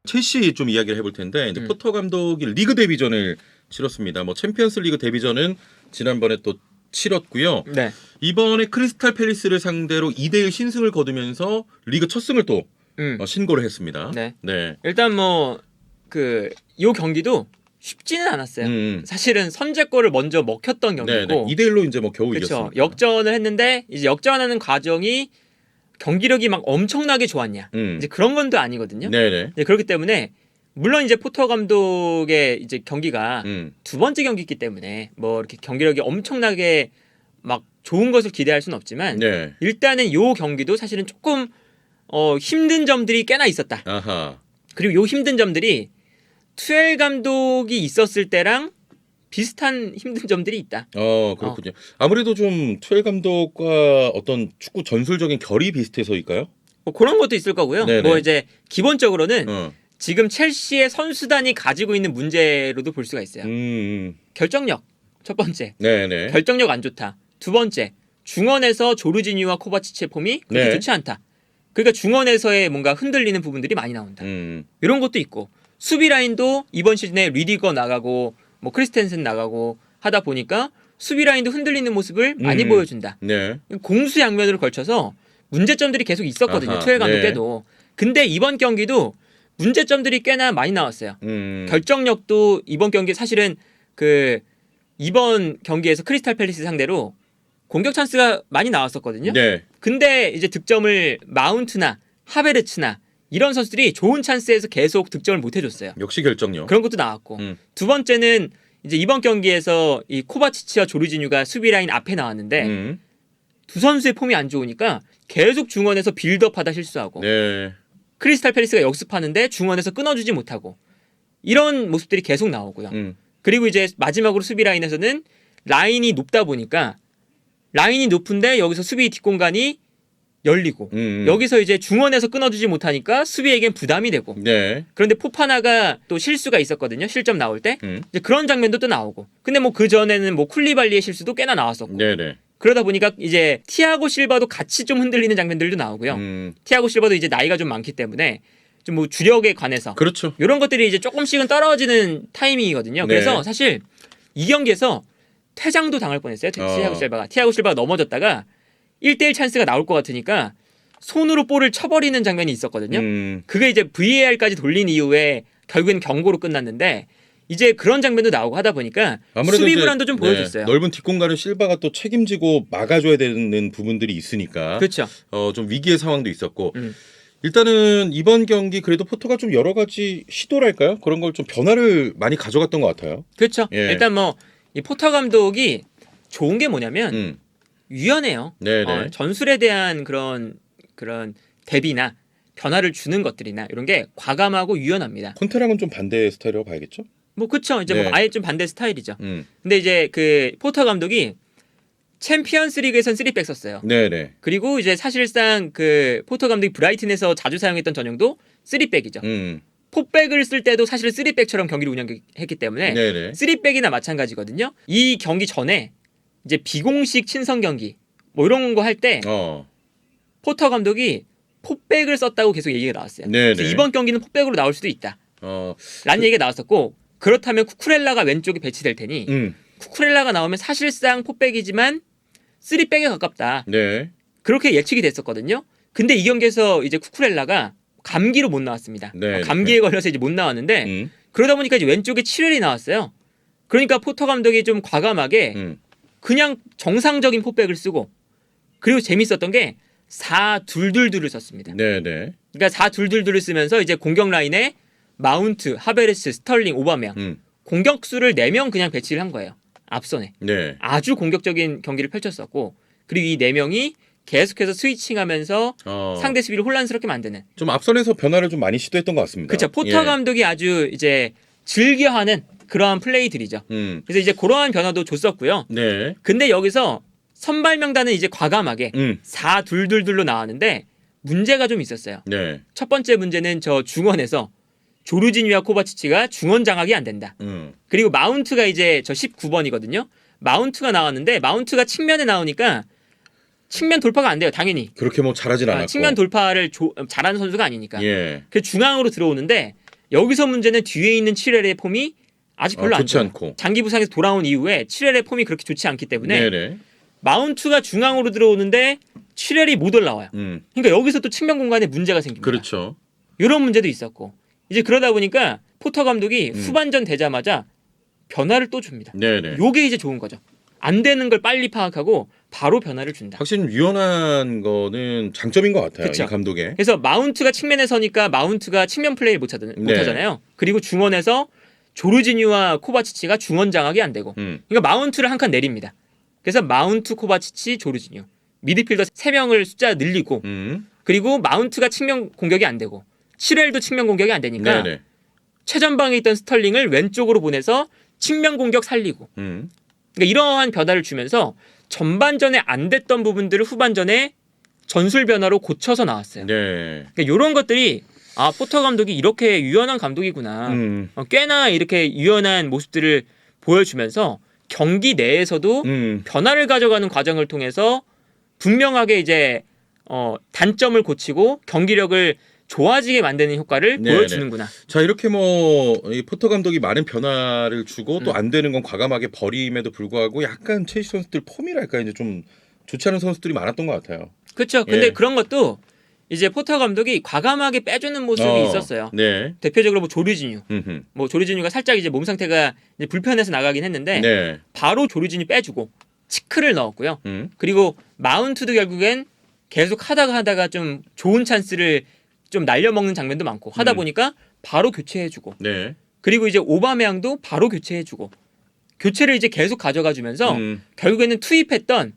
첼시 좀 이야기를 해볼 텐데 이제 포터 감독이 리그 데뷔전을 치렀습니다. 뭐 챔피언스 리그 데뷔전은 지난번에 또 치렀고요. 네. 이번에 크리스탈 팰리스를 상대로 2대1 신승을 거두면서 리그 첫 승을 또 신고를 했습니다. 네. 네. 일단 뭐 요 경기도 쉽지는 않았어요. 사실은 선제골을 먼저 먹혔던 경기고 2대1로 이제 뭐 겨우 그렇죠. 이겼습니다. 역전을 했는데 이제 역전하는 과정이 경기력이 막 엄청나게 좋았냐 이제 그런 건 또 아니거든요. 네네. 이제 그렇기 때문에 물론 이제 포터 감독의 이제 경기가 두 번째 경기이기 때문에 뭐 이렇게 경기력이 엄청나게 막 좋은 것을 기대할 수는 없지만 네. 일단은 요 경기도 사실은 조금 힘든 점들이 꽤나 있었다. 아하. 그리고 요 힘든 점들이 투엘 감독이 있었을 때랑 비슷한 힘든 점들이 있다. 그렇군요. 아무래도 좀 투엘 감독과 어떤 축구 전술적인 결이 비슷해서일까요? 뭐 그런 것도 있을 거고요. 네네. 뭐 이제 기본적으로는 지금 첼시의 선수단이 가지고 있는 문제로도 볼 수가 있어요. 결정력 첫 번째. 네네. 결정력 안 좋다. 두 번째. 중원에서 조르지니와 코바치치의 폼이 그렇게 네. 좋지 않다. 그러니까 중원에서의 뭔가 흔들리는 부분들이 많이 나온다. 이런 것도 있고 수비 라인도 이번 시즌에 리디거 나가고 뭐 크리스텐센 나가고 하다 보니까 수비 라인도 흔들리는 모습을 많이 보여준다. 네. 공수양면으로 걸쳐서 문제점들이 계속 있었거든요. 아하, 투엘 감독 네. 때도. 근데 이번 경기도 문제점들이 꽤나 많이 나왔어요. 결정력도 이번 경기 사실은 이번 경기에서 크리스탈 팰리스 상대로 공격 찬스가 많이 나왔었거든요. 네. 근데 이제 득점을 마운트나 하베르츠나 이런 선수들이 좋은 찬스에서 계속 득점을 못 해줬어요. 역시 결정력. 그런 것도 나왔고 두 번째는 이제 이번 경기에서 이 코바치치와 조르지뉴가 수비 라인 앞에 나왔는데 두 선수의 폼이 안 좋으니까 계속 중원에서 빌드업하다 실수하고 네. 크리스탈 팰리스가 역습하는데 중원에서 끊어주지 못하고 이런 모습들이 계속 나오고요. 그리고 이제 마지막으로 수비 라인에서는 라인이 높다 보니까 라인이 높은데 여기서 수비 뒷공간이 열리고 여기서 이제 중원에서 끊어주지 못하니까 수비에겐 부담이 되고 네. 그런데 포파나가 또 실수가 있었거든요. 실점 나올 때 이제 그런 장면도 또 나오고 근데 뭐 그 전에는 뭐 쿨리발리의 실수도 꽤나 나왔었고 네네. 그러다 보니까 이제 티아고 실바도 같이 좀 흔들리는 장면들도 나오고요. 티아고 실바도 이제 나이가 좀 많기 때문에 좀 뭐 주력에 관해서 그렇죠. 이런 것들이 이제 조금씩은 떨어지는 타이밍이거든요. 네. 그래서 사실 이 경기에서 퇴장도 당할 뻔했어요. 티아고 실바가 넘어졌다가 1대1 찬스가 나올 것 같으니까 손으로 볼을 쳐버리는 장면이 있었거든요. 그게 이제 VAR까지 돌린 이후에 결국엔 경고로 끝났는데 이제 그런 장면도 나오고 하다 보니까 수비 불안도 좀 보여줬어요. 넓은 뒷공간을 실바가 또 책임지고 막아줘야 되는 부분들이 있으니까 그렇죠. 좀 위기의 상황도 있었고 일단은 이번 경기 그래도 포터가 좀 여러 가지 시도랄까요? 그런 걸 좀 변화를 많이 가져갔던 것 같아요. 그렇죠. 예. 일단 뭐 이 포터 감독이 좋은 게 뭐냐면 유연해요. 네네. 전술에 대한 그런 대비나 변화를 주는 것들이나 이런 게 과감하고 유연합니다. 콘테랑은 좀 반대 스타일이라고 봐야겠죠? 뭐 그렇죠. 이제 네. 뭐 아예 좀 반대 스타일이죠. 근데 이제 포터 감독이 챔피언스 리그에선 3백 썼어요. 네네. 그리고 이제 사실상 포터 감독이 브라이튼에서 자주 사용했던 전형도 3백이죠. 포백을 쓸 때도 사실 3백처럼 경기를 운영했기 때문에 네네. 3백이나 마찬가지거든요. 이 경기 전에 이제 비공식 친선 경기 뭐 이런 거 할 때 포터 감독이 포백을 썼다고 계속 얘기가 나왔어요. 네네. 그래서 이번 경기는 포백으로 나올 수도 있다. 라는 얘기가 나왔었고 그렇다면 쿠쿠렐라가 왼쪽에 배치될 테니 쿠쿠렐라가 나오면 사실상 포백이지만 3백에 가깝다. 네. 그렇게 예측이 됐었거든요. 근데 이 경기에서 이제 쿠쿠렐라가 감기로 못 나왔습니다. 네. 감기에 걸려서 이제 못 나왔는데 그러다 보니까 이제 왼쪽에 7혈이 나왔어요. 그러니까 포터 감독이 좀 과감하게 그냥 정상적인 포백을 쓰고 그리고 재밌었던 게 4-2-2-2를 썼습니다. 네네. 그러니까 4-2-2-2를 쓰면서 이제 공격 라인에 마운트, 하베르츠, 스털링, 오바메양 공격수를 4명 그냥 배치를 한 거예요. 앞선에. 네. 아주 공격적인 경기를 펼쳤었고 그리고 이 4명이 계속해서 스위칭하면서 상대 수비를 혼란스럽게 만드는. 좀 앞선에서 변화를 좀 많이 시도했던 것 같습니다. 그렇죠. 포터 감독이 아주 이제 즐겨하는 그러한 플레이들이죠. 그래서 이제 그러한 변화도 줬었고요. 네. 근데 여기서 선발 명단은 이제 과감하게 4-2-2-2로 나왔는데 문제가 좀 있었어요. 네. 첫 번째 문제는 저 중원에서 조르지뉴와 코바치치가 중원 장악이 안 된다. 그리고 마운트가 이제 저 19번이거든요. 마운트가 나왔는데 마운트가 측면에 나오니까 측면 돌파가 안 돼요. 당연히. 그렇게 뭐 잘하진 않았고. 측면 돌파를 잘하는 선수가 아니니까. 예. 그 중앙으로 들어오는데 여기서 문제는 뒤에 있는 7L의 폼이 아직 별로 안 좋지 좋아요. 않고. 장기 부상에서 돌아온 이후에 7L의 폼이 그렇게 좋지 않기 때문에 네네. 마운트가 중앙으로 들어오는데 7L이 못 올라와요. 그러니까 여기서 또 측면 공간에 문제가 생깁니다. 그렇죠. 이런 문제도 있었고 이제 그러다 보니까 포터 감독이 후반전 되자마자 변화를 또 줍니다. 네네. 요게 이제 좋은 거죠. 안 되는 걸 빨리 파악하고 바로 변화를 준다. 확실히 유연한 거는 장점인 것 같아요. 그쵸. 이 감독의. 그래서 마운트가 측면에 서니까 마운트가 측면 플레이를 못 하잖아요. 그리고 중원에서 조르지뉴와 코바치치가 중원 장악이 안 되고 그러니까 마운트를 한 칸 내립니다. 그래서 마운트, 코바치치, 조르지뉴 미드필더 3명을 숫자 늘리고 그리고 마운트가 측면 공격이 안 되고 7L도 측면 공격이 안 되니까 네네. 최전방에 있던 스털링을 왼쪽으로 보내서 측면 공격 살리고 그러니까 이러한 변화를 주면서 전반전에 안 됐던 부분들을 후반전에 전술 변화로 고쳐서 나왔어요. 네. 그러니까 이런 것들이 아 포터 감독이 이렇게 유연한 감독이구나. 꽤나 이렇게 유연한 모습들을 보여주면서 경기 내에서도 변화를 가져가는 과정을 통해서 분명하게 이제 단점을 고치고 경기력을 좋아지게 만드는 효과를 네네. 보여주는구나. 자 이렇게 이 포터 감독이 많은 변화를 주고 또 안 되는 건 과감하게 버림에도 불구하고 약간 첼시 선수들 폼이랄까 이제 좀 좋지 않은 선수들이 많았던 것 같아요. 그렇죠. 근데 예. 그런 것도 이제 포터 감독이 과감하게 빼주는 모습이 있었어요. 네. 대표적으로 뭐 조르지뉴, 뭐 조르지뉴가 살짝 이제 몸 상태가 이제 불편해서 나가긴 했는데 네. 바로 조르지뉴 빼주고 치크를 넣었고요. 그리고 마운트도 결국엔 계속 하다가 좀 좋은 찬스를 좀 날려먹는 장면도 많고 하다 보니까 바로 교체해주고 네. 그리고 이제 오바메양도 바로 교체해주고 교체를 이제 계속 가져가주면서 결국에는 투입했던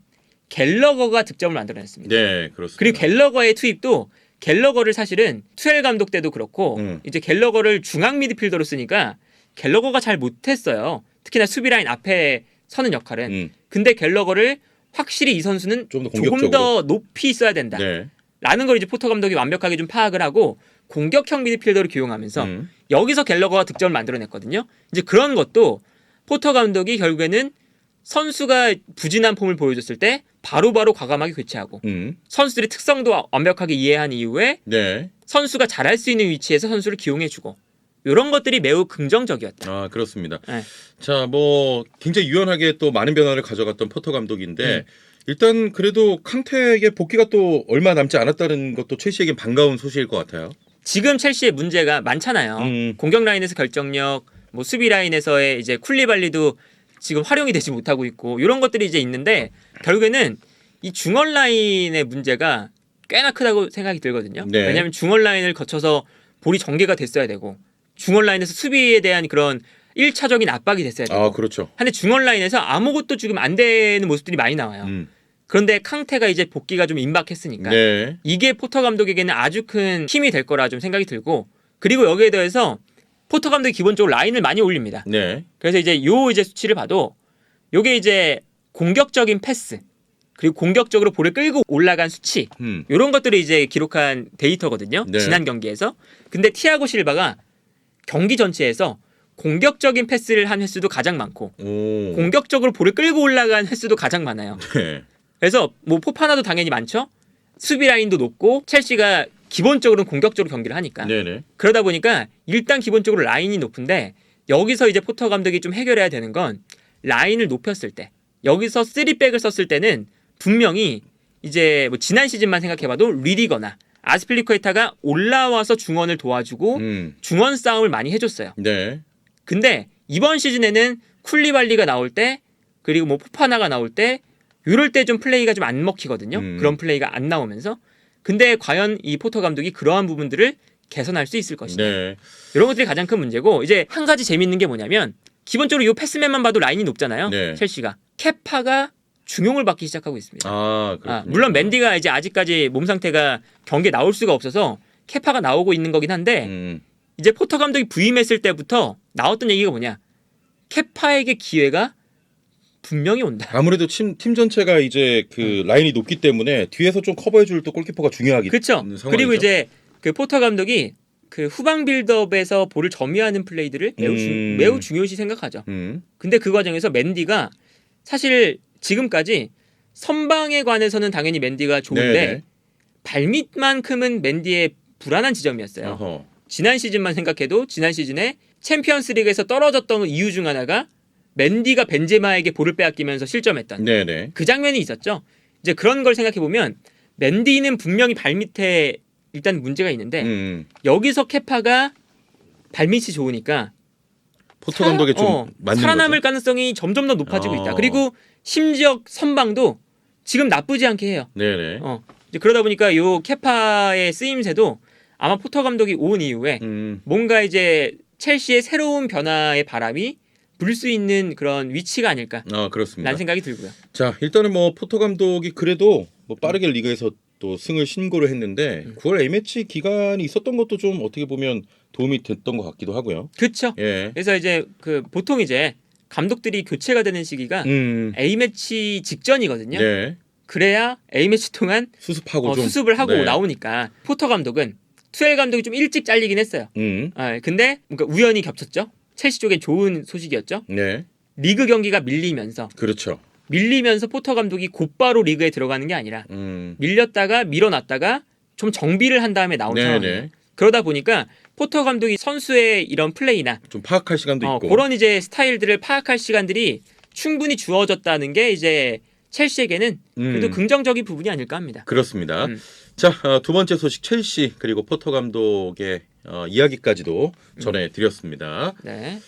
갤러거가 득점을 만들어냈습니다. 네, 그렇습니다. 그리고 갤러거의 투입도 갤러거를 사실은 투엘 감독 때도 그렇고 이제 갤러거를 중앙 미드필더로 쓰니까 갤러거가 잘 못했어요. 특히나 수비 라인 앞에 서는 역할은. 근데 갤러거를 확실히 이 선수는 좀 더 조금 공격적으로. 더 높이 써야 된다. 네. 라는 걸 이제 포터 감독이 완벽하게 좀 파악을 하고 공격형 미드필더를 기용하면서 여기서 갤러거가 득점을 만들어냈거든요. 이제 그런 것도 포터 감독이 결국에는 선수가 부진한 폼을 보여줬을 때 바로바로 과감하게 교체하고 선수들의 특성도 완벽하게 이해한 이후에 네. 선수가 잘할 수 있는 위치에서 선수를 기용해주고 이런 것들이 매우 긍정적이었다. 아 그렇습니다. 네. 자, 굉장히 유연하게 또 많은 변화를 가져갔던 포터 감독인데 일단 그래도 캉테의 복귀가 또 얼마 남지 않았다는 것도 첼시에겐 반가운 소식일 것 같아요. 지금 첼시의 문제가 많잖아요. 공격 라인에서 결정력, 뭐 수비 라인에서의 이제 쿨리발리도 지금 활용이 되지 못하고 있고 이런 것들이 이제 있는데 결국에는 이 중원 라인의 문제가 꽤나 크다고 생각이 들거든요. 네. 왜냐하면 중원 라인을 거쳐서 볼이 전개가 됐어야 되고 중원 라인에서 수비에 대한 그런 1차적인 압박이 됐어야 되고 아 그렇죠. 근데 중원 라인에서 아무것도 지금 안 되는 모습들이 많이 나와요. 그런데 캉테가 이제 복귀가 좀 임박했으니까 네. 이게 포터 감독에게는 아주 큰 힘이 될 거라 좀 생각이 들고 그리고 여기에 더해서 포터 감독이 기본적으로 라인을 많이 올립니다. 네. 그래서 이제 이제 수치를 봐도 요게 이제 공격적인 패스 그리고 공격적으로 볼을 끌고 올라간 수치 이런 것들을 이제 기록한 데이터거든요. 네. 지난 경기에서. 근데 티아고 실바가 경기 전체에서 공격적인 패스를 한 횟수도 가장 많고 오. 공격적으로 볼을 끌고 올라간 횟수도 가장 많아요. 네. 그래서 뭐 포파나도 당연히 많죠. 수비 라인도 높고 첼시가 기본적으로는 공격적으로 경기를 하니까 네네. 그러다 보니까 일단 기본적으로 라인이 높은데 여기서 이제 포터 감독이 좀 해결해야 되는 건 라인을 높였을 때 여기서 3백을 썼을 때는 분명히 이제 뭐 지난 시즌만 생각해봐도 리디거나 아스필리쿠에타가 올라와서 중원을 도와주고 중원 싸움을 많이 해줬어요. 네. 근데 이번 시즌에는 쿨리발리가 나올 때 그리고 뭐 포파나가 나올 때 이럴 때 좀 플레이가 좀 안 먹히거든요. 그런 플레이가 안 나오면서 근데 과연 이 포터 감독이 그러한 부분들을 개선할 수 있을 것이냐. 네. 이런 것들이 가장 큰 문제고 이제 한 가지 재밌는 게 뭐냐면 기본적으로 이 패스맨만 봐도 라인이 높잖아요. 네. 첼시가 케파가 중용을 받기 시작하고 있습니다. 아, 그렇군요. 물론 맨디가 이제 아직까지 몸 상태가 경기에 나올 수가 없어서 케파가 나오고 있는 거긴 한데 이제 포터 감독이 부임했을 때부터 나왔던 얘기가 뭐냐? 케파에게 기회가 분명히 온다. 아무래도 팀 전체가 이제 그 라인이 높기 때문에 뒤에서 좀 커버해줄 또 골키퍼가 중요하기 그렇죠. 상황이죠. 그리고 이제 그 포터 감독이 그 후방 빌드업에서 볼을 점유하는 플레이들을 매우 중요시 생각하죠. 근데 그 과정에서 맨디가 사실 지금까지 선방에 관해서는 당연히 맨디가 좋은데 네네. 발밑만큼은 맨디의 불안한 지점이었어요. 어허. 지난 시즌만 생각해도 지난 시즌에 챔피언스리그에서 떨어졌던 이유 중 하나가 맨디가 벤제마에게 볼을 빼앗기면서 실점했던 네네. 그 장면이 있었죠. 이제 그런 걸 생각해 보면 맨디는 분명히 발밑에 일단 문제가 있는데 여기서 케파가 발밑이 좋으니까 포터 감독에 좀 맞는 살아남을 거죠? 가능성이 점점 더 높아지고 있다. 그리고 심지어 선방도 지금 나쁘지 않게 해요. 네네. 이제 그러다 보니까 요 케파의 쓰임새도 아마 포터 감독이 온 이후에 뭔가 이제 첼시의 새로운 변화의 바람이 불 수 있는 그런 위치가 아닐까. 그렇습니다. 라는 생각이 들고요. 자, 일단은 뭐 포터 감독이 그래도 뭐 빠르게 리그에서 또 승을 신고를 했는데 9월 A매치 기간이 있었던 것도 좀 어떻게 보면 도움이 됐던 것 같기도 하고요. 그렇죠. 예. 그래서 이제 그 보통 이제 감독들이 교체가 되는 시기가 A 매치 직전이거든요. 네. 그래야 A 매치 동안 수습하고 좀 수습을 하고 네. 나오니까 포터 감독은 투엘 감독이 좀 일찍 잘리긴 했어요. 근데 그러니까 우연히 겹쳤죠. 첼시 쪽엔 좋은 소식이었죠. 네. 리그 경기가 밀리면서 포터 감독이 곧바로 리그에 들어가는 게 아니라 밀렸다가 밀어놨다가 좀 정비를 한 다음에 나온 상황이에요. 그러다 보니까 포터 감독이 선수의 이런 플레이나 좀 파악할 시간도 있고 그런 이제 스타일들을 파악할 시간들이 충분히 주어졌다는 게 이제 첼시에게는 그래도 긍정적인 부분이 아닐까 합니다. 그렇습니다. 자, 두 번째 소식 첼시 그리고 포터 감독의 이야기까지도 전해드렸습니다. 네.